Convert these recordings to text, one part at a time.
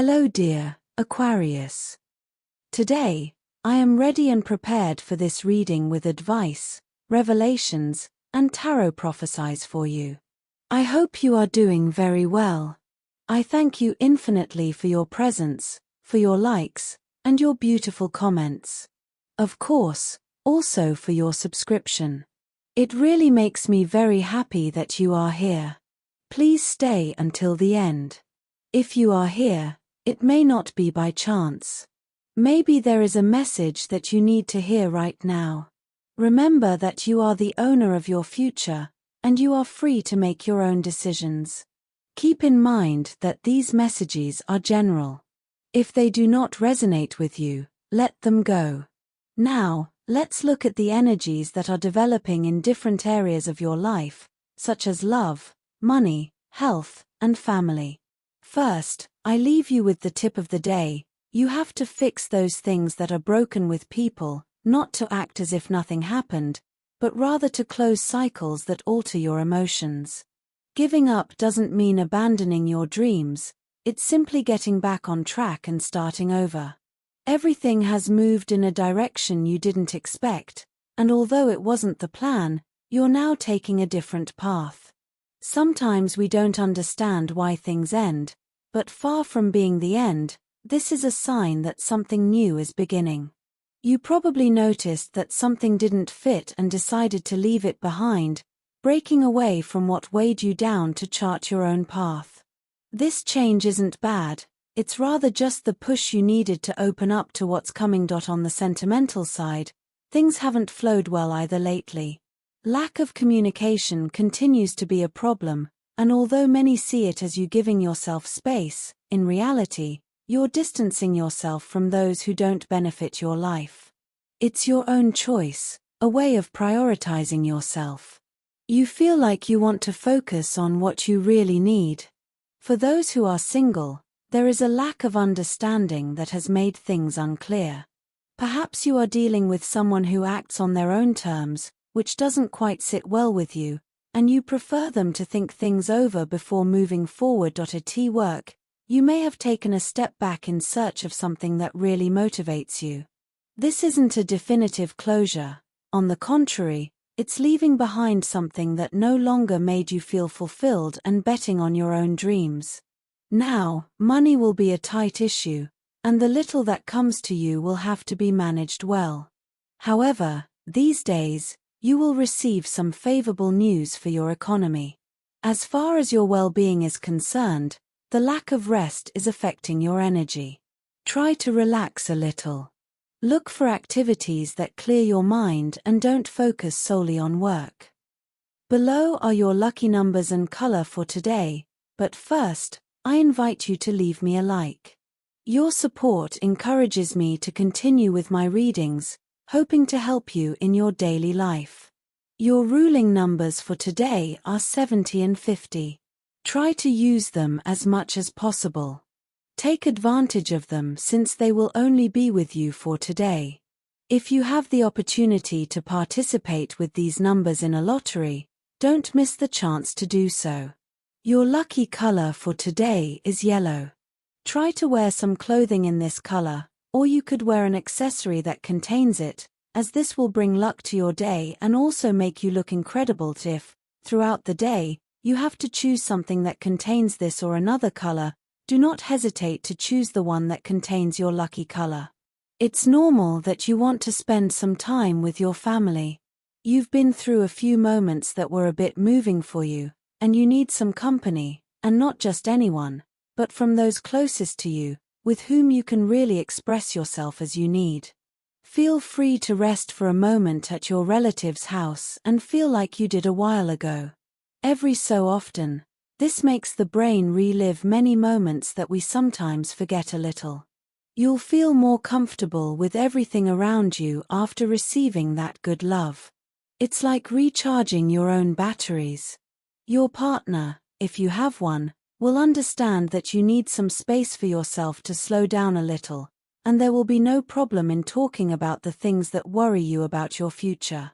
Hello dear Aquarius. Today, I am ready and prepared for this reading with advice, revelations, and tarot prophecies for you. I hope you are doing very well. I thank you infinitely for your presence, for your likes, and your beautiful comments. Of course, also for your subscription. It really makes me very happy that you are here. Please stay until the end. If you are here, it may not be by chance. Maybe there is a message that you need to hear right now. Remember that you are the owner of your future, and you are free to make your own decisions. Keep in mind that these messages are general. If they do not resonate with you, let them go. Now, let's look at the energies that are developing in different areas of your life, such as love, money, health, and family. First, I leave you with the tip of the day. You have to fix those things that are broken with people, not to act as if nothing happened, but rather to close cycles that alter your emotions. Giving up doesn't mean abandoning your dreams, it's simply getting back on track and starting over. Everything has moved in a direction you didn't expect, and although it wasn't the plan, you're now taking a different path. Sometimes we don't understand why things end, but far from being the end, this is a sign that something new is beginning. You probably noticed that something didn't fit and decided to leave it behind, breaking away from what weighed you down to chart your own path. This change isn't bad, it's rather just the push you needed to open up to what's coming. On the sentimental side, things haven't flowed well either lately. Lack of communication continues to be a problem, and although many see it as you giving yourself space, in reality, you're distancing yourself from those who don't benefit your life. It's your own choice, a way of prioritizing yourself. You feel like you want to focus on what you really need. For those who are single, there is a lack of understanding that has made things unclear. Perhaps you are dealing with someone who acts on their own terms, which doesn't quite sit well with you, and you prefer them to think things over before moving forward. At work, you may have taken a step back in search of something that really motivates you. This isn't a definitive closure. On the contrary, it's leaving behind something that no longer made you feel fulfilled and betting on your own dreams. Now, money will be a tight issue, and the little that comes to you will have to be managed well. However, these days, you will receive some favorable news for your economy. As far as your well-being is concerned, the lack of rest is affecting your energy. Try to relax a little. Look for activities that clear your mind and don't focus solely on work. Below are your lucky numbers and color for today, but first, I invite you to leave me a like. Your support encourages me to continue with my readings, hoping to help you in your daily life. Your ruling numbers for today are 70 and 50. Try to use them as much as possible. Take advantage of them since they will only be with you for today. If you have the opportunity to participate with these numbers in a lottery, don't miss the chance to do so. Your lucky color for today is yellow. Try to wear some clothing in this color, or you could wear an accessory that contains it, as this will bring luck to your day and also make you look incredible. If, throughout the day, you have to choose something that contains this or another color, do not hesitate to choose the one that contains your lucky color. It's normal that you want to spend some time with your family. You've been through a few moments that were a bit moving for you, and you need some company, and not just anyone, but from those closest to you, with whom you can really express yourself as you need. Feel free to rest for a moment at your relative's house and feel like you did a while ago. Every so often, this makes the brain relive many moments that we sometimes forget a little. You'll feel more comfortable with everything around you after receiving that good love. It's like recharging your own batteries. Your partner, if you have one, will understand that you need some space for yourself to slow down a little, and there will be no problem in talking about the things that worry you about your future.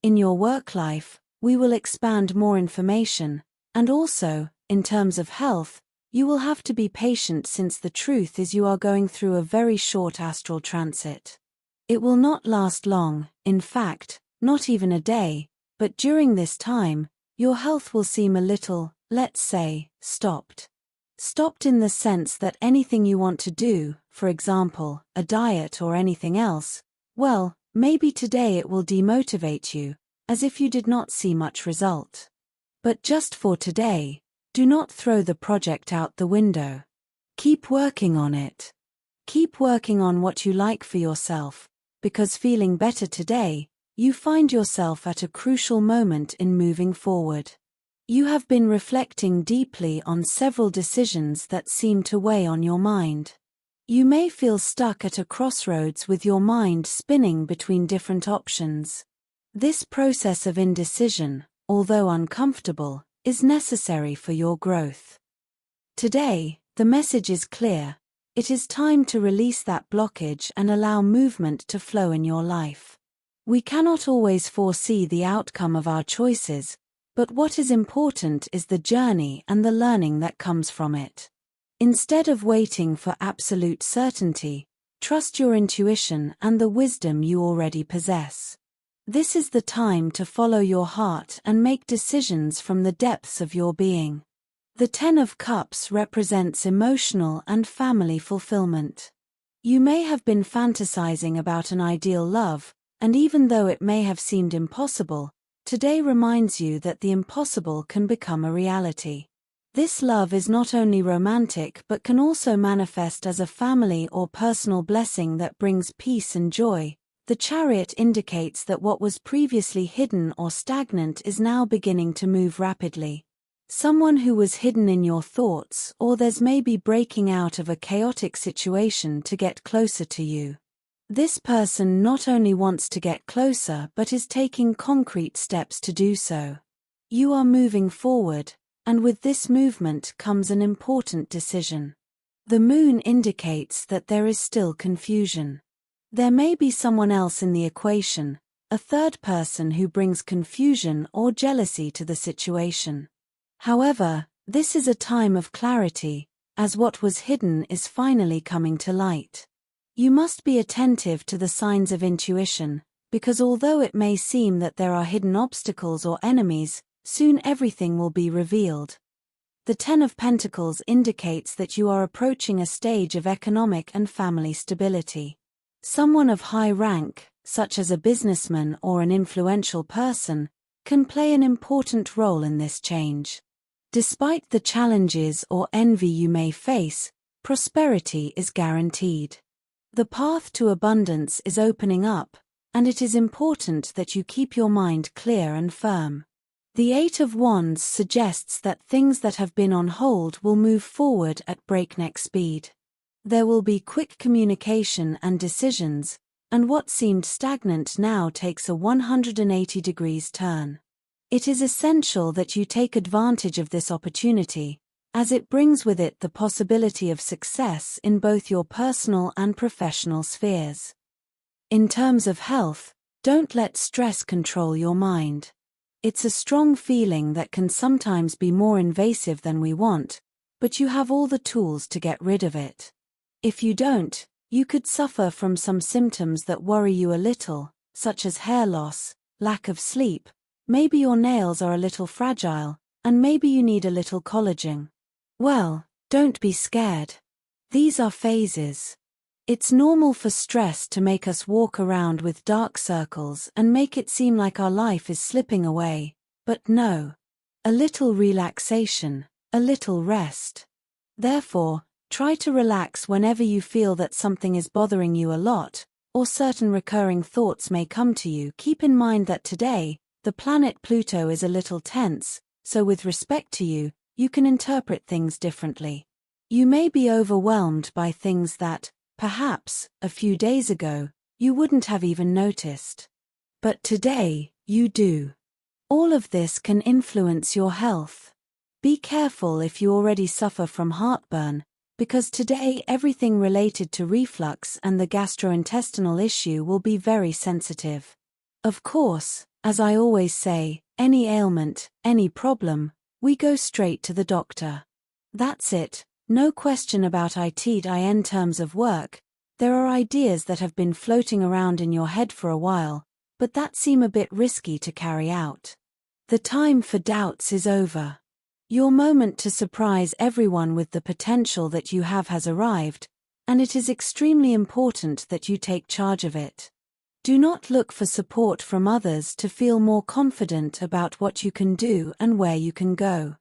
In your work life, we will expand more information, and also, in terms of health, You will have to be patient since the truth is you are going through a very short astral transit. It will not last long, in fact, not even a day, but during this time, your health will seem a little, let's say, stopped. Stopped in the sense that anything you want to do, for example, a diet or anything else, well, maybe today it will demotivate you, as if you did not see much result. But just for today, do not throw the project out the window. Keep working on it. Keep working on what you like for yourself, because feeling better today, you find yourself at a crucial moment in moving forward. You have been reflecting deeply on several decisions that seem to weigh on your mind. You may feel stuck at a crossroads with your mind spinning between different options. This process of indecision, although uncomfortable, is necessary for your growth. Today, the message is clear. It is time to release that blockage and allow movement to flow in your life. We cannot always foresee the outcome of our choices, but what is important is the journey and the learning that comes from it. Instead of waiting for absolute certainty, trust your intuition and the wisdom you already possess. This is the time to follow your heart and make decisions from the depths of your being. The Ten of Cups represents emotional and family fulfillment. You may have been fantasizing about an ideal love, and even though it may have seemed impossible, today reminds you that the impossible can become a reality. This love is not only romantic but can also manifest as a family or personal blessing that brings peace and joy. The Chariot indicates that what was previously hidden or stagnant is now beginning to move rapidly. Someone who was hidden in your thoughts or there's maybe breaking out of a chaotic situation to get closer to you. This person not only wants to get closer but is taking concrete steps to do so. You are moving forward, and with this movement comes an important decision. The moon indicates that there is still confusion. There may be someone else in the equation, a third person who brings confusion or jealousy to the situation. However, this is a time of clarity, as what was hidden is finally coming to light. You must be attentive to the signs of intuition, because although it may seem that there are hidden obstacles or enemies, soon everything will be revealed. The Ten of Pentacles indicates that you are approaching a stage of economic and family stability. Someone of high rank, such as a businessman or an influential person, can play an important role in this change. Despite the challenges or envy you may face, prosperity is guaranteed. The path to abundance is opening up, and it is important that you keep your mind clear and firm. The Eight of Wands suggests that things that have been on hold will move forward at breakneck speed. There will be quick communication and decisions, and what seemed stagnant now takes a 180 degrees turn. It is essential that you take advantage of this opportunity, as it brings with it the possibility of success in both your personal and professional spheres. In terms of health, don't let stress control your mind. It's a strong feeling that can sometimes be more invasive than we want, but you have all the tools to get rid of it. If you don't, you could suffer from some symptoms that worry you a little, such as hair loss, lack of sleep, maybe your nails are a little fragile, and maybe you need a little collagen. Well, don't be scared. These are phases. It's normal for stress to make us walk around with dark circles and make it seem like our life is slipping away, but no. A little relaxation, a little rest. Therefore, try to relax whenever you feel that something is bothering you a lot, or certain recurring thoughts may come to you. Keep in mind that today, the planet Pluto is a little tense, so with respect to you, you can interpret things differently. You may be overwhelmed by things that, perhaps, a few days ago, you wouldn't have even noticed. But today, you do. All of this can influence your health. Be careful if you already suffer from heartburn, because today everything related to reflux and the gastrointestinal issue will be very sensitive. Of course, as I always say, any ailment, any problem, we go straight to the doctor. That's it, no question about it in terms of work. There are ideas that have been floating around in your head for a while, but that seem a bit risky to carry out. The time for doubts is over. Your moment to surprise everyone with the potential that you have has arrived, and it is extremely important that you take charge of it. Do not look for support from others to feel more confident about what you can do and where you can go.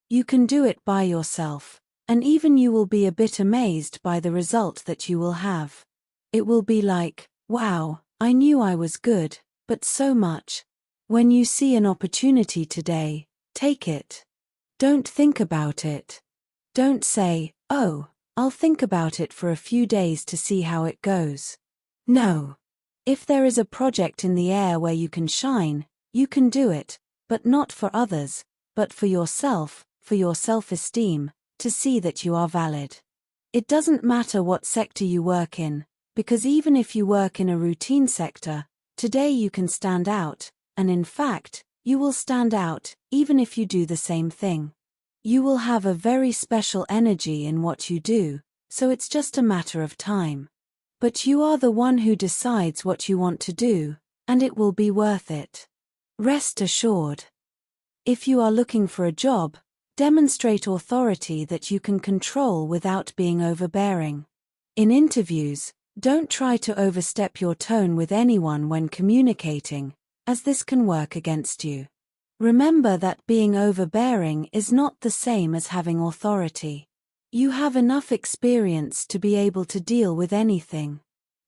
You can do it by yourself, and even you will be a bit amazed by the result that you will have. It will be like, wow, I knew I was good, but so much. When you see an opportunity today, take it. Don't think about it. Don't say, oh, I'll think about it for a few days to see how it goes. No. If there is a project in the air where you can shine, you can do it, but not for others, but for yourself, for your self-esteem, to see that you are valid. It doesn't matter what sector you work in, because even if you work in a routine sector, today you can stand out, and in fact, you will stand out, even if you do the same thing. You will have a very special energy in what you do, so it's just a matter of time. But you are the one who decides what you want to do, and it will be worth it. Rest assured. If you are looking for a job, demonstrate authority that you can control without being overbearing. In interviews, don't try to overstep your tone with anyone when communicating, as this can work against you. Remember that being overbearing is not the same as having authority. You have enough experience to be able to deal with anything.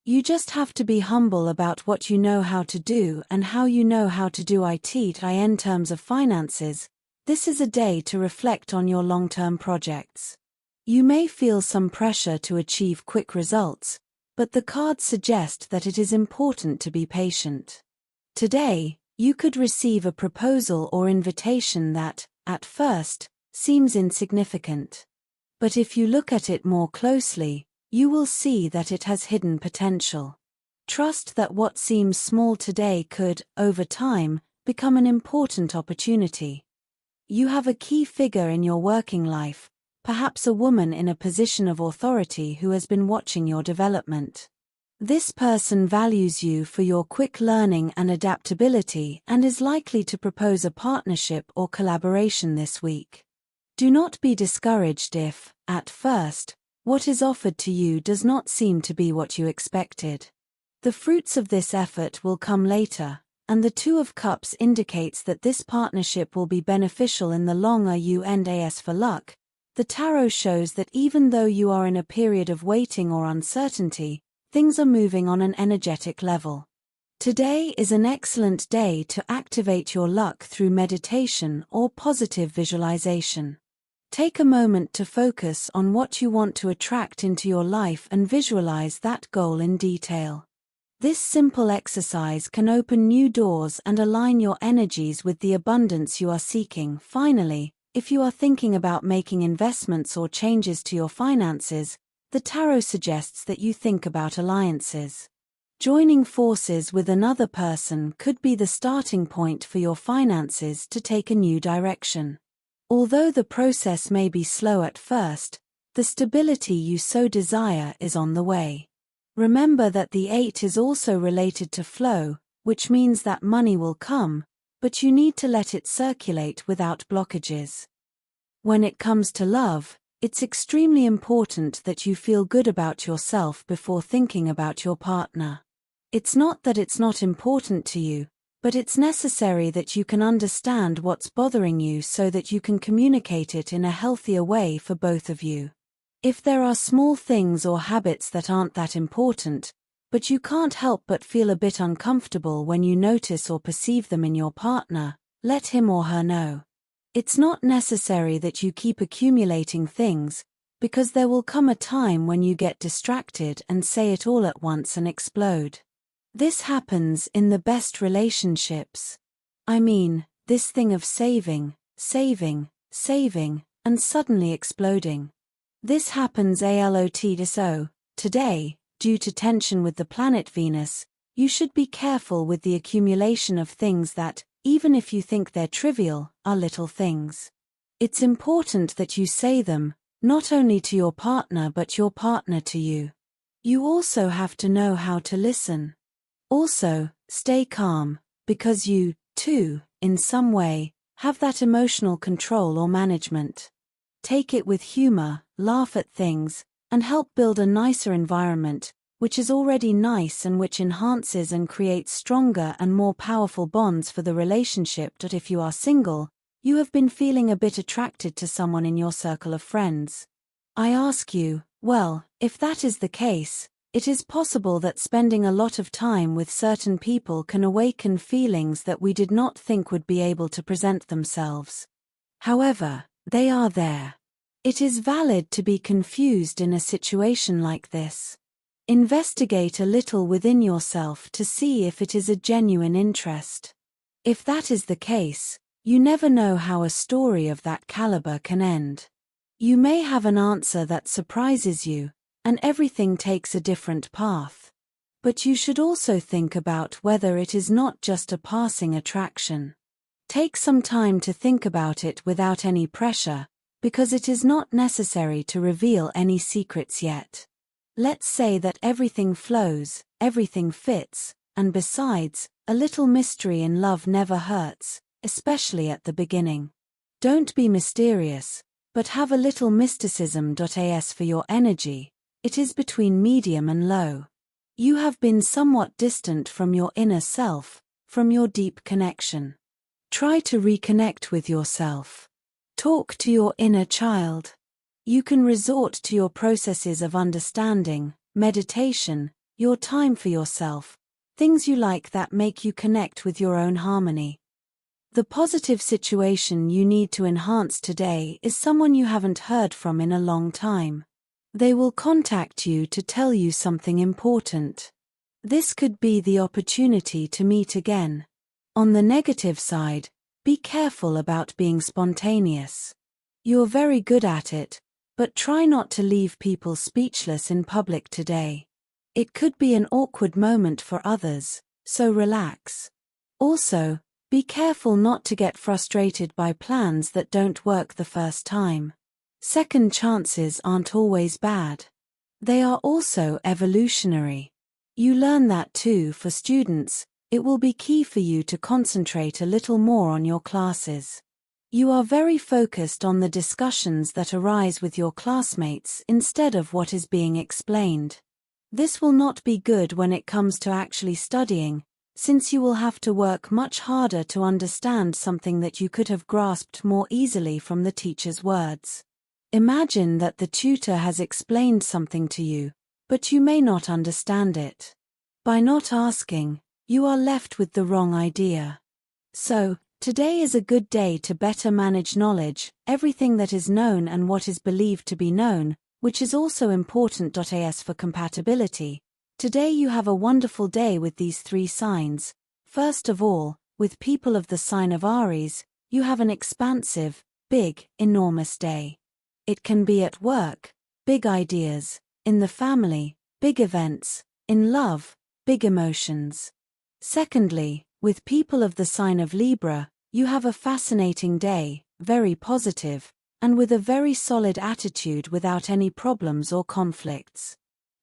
You just have to be humble about what you know how to do and how you know how to do it in terms of finances. This is a day to reflect on your long-term projects. You may feel some pressure to achieve quick results, but the cards suggest that it is important to be patient. Today, you could receive a proposal or invitation that, at first, seems insignificant. But if you look at it more closely, you will see that it has hidden potential. Trust that what seems small today could, over time, become an important opportunity. You have a key figure in your working life, perhaps a woman in a position of authority who has been watching your development. This person values you for your quick learning and adaptability and is likely to propose a partnership or collaboration this week. Do not be discouraged if, at first, what is offered to you does not seem to be what you expected. The fruits of this effort will come later, and the Two of Cups indicates that this partnership will be beneficial in the long run. As for luck, the tarot shows that even though you are in a period of waiting or uncertainty, things are moving on an energetic level. Today is an excellent day to activate your luck through meditation or positive visualization. Take a moment to focus on what you want to attract into your life and visualize that goal in detail. This simple exercise can open new doors and align your energies with the abundance you are seeking. Finally, if you are thinking about making investments or changes to your finances, the tarot suggests that you think about alliances. Joining forces with another person could be the starting point for your finances to take a new direction. Although the process may be slow at first, the stability you so desire is on the way. Remember that the 8 is also related to flow, which means that money will come, but you need to let it circulate without blockages. When it comes to love, it's extremely important that you feel good about yourself before thinking about your partner. It's not that it's not important to you, but it's necessary that you can understand what's bothering you so that you can communicate it in a healthier way for both of you. If there are small things or habits that aren't that important, but you can't help but feel a bit uncomfortable when you notice or perceive them in your partner, let him or her know. It's not necessary that you keep accumulating things, because there will come a time when you get distracted and say it all at once and explode. This happens in the best relationships. I mean, this thing of saving, and suddenly exploding. This happens a lot. So, today, due to tension with the planet Venus, you should be careful with the accumulation of things that, even if you think they're trivial, are little things. It's important that you say them, not only to your partner but your partner to you. You also have to know how to listen. Also, stay calm, because you, too, in some way, have that emotional control or management. Take it with humor, laugh at things, and help build a nicer environment, which is already nice and which enhances and creates stronger and more powerful bonds for the relationship. If you are single, you have been feeling a bit attracted to someone in your circle of friends. I ask you, well, if that is the case, it is possible that spending a lot of time with certain people can awaken feelings that we did not think would be able to present themselves. However, they are there. It is valid to be confused in a situation like this. Investigate a little within yourself to see if it is a genuine interest. If that is the case, you never know how a story of that caliber can end. You may have an answer that surprises you, and everything takes a different path. But you should also think about whether it is not just a passing attraction. Take some time to think about it without any pressure, because it is not necessary to reveal any secrets yet. Let's say that everything flows, everything fits, and besides, a little mystery in love never hurts, especially at the beginning. Don't be mysterious, but have a little mysticism. As for your energy, it is between medium and low. You have been somewhat distant from your inner self, from your deep connection. Try to reconnect with yourself. Talk to your inner child. You can resort to your processes of understanding, meditation, your time for yourself, things you like that make you connect with your own harmony. The positive situation you need to enhance today is someone you haven't heard from in a long time. They will contact you to tell you something important. This could be the opportunity to meet again. On the negative side, be careful about being spontaneous. You're very good at it, but try not to leave people speechless in public today. It could be an awkward moment for others, so relax. Also, be careful not to get frustrated by plans that don't work the first time. Second chances aren't always bad. They are also evolutionary. You learn that too. For students, it will be key for you to concentrate a little more on your classes. You are very focused on the discussions that arise with your classmates instead of what is being explained. This will not be good when it comes to actually studying, since you will have to work much harder to understand something that you could have grasped more easily from the teacher's words. Imagine that the tutor has explained something to you, but you may not understand it. By not asking, you are left with the wrong idea. So, today is a good day to better manage knowledge, everything that is known and what is believed to be known, which is also important. As for compatibility, today you have a wonderful day with these three signs. First of all, with people of the sign of Aries, you have an expansive, big, enormous day. It can be at work, big ideas, in the family, big events, in love, big emotions. Secondly, with people of the sign of Libra, you have a fascinating day, very positive, and with a very solid attitude without any problems or conflicts.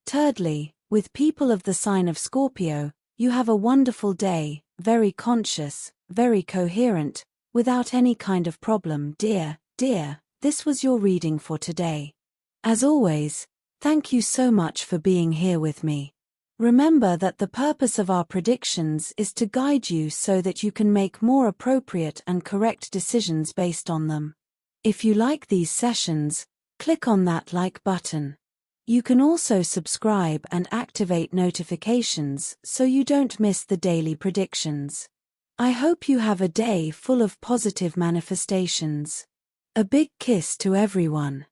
Thirdly, with people of the sign of Scorpio, you have a wonderful day, very conscious, very coherent, without any kind of problem. Dear, this was your reading for today. As always, thank you so much for being here with me. Remember that the purpose of our predictions is to guide you so that you can make more appropriate and correct decisions based on them. If you like these sessions, click on that like button. You can also subscribe and activate notifications so you don't miss the daily predictions. I hope you have a day full of positive manifestations. A big kiss to everyone.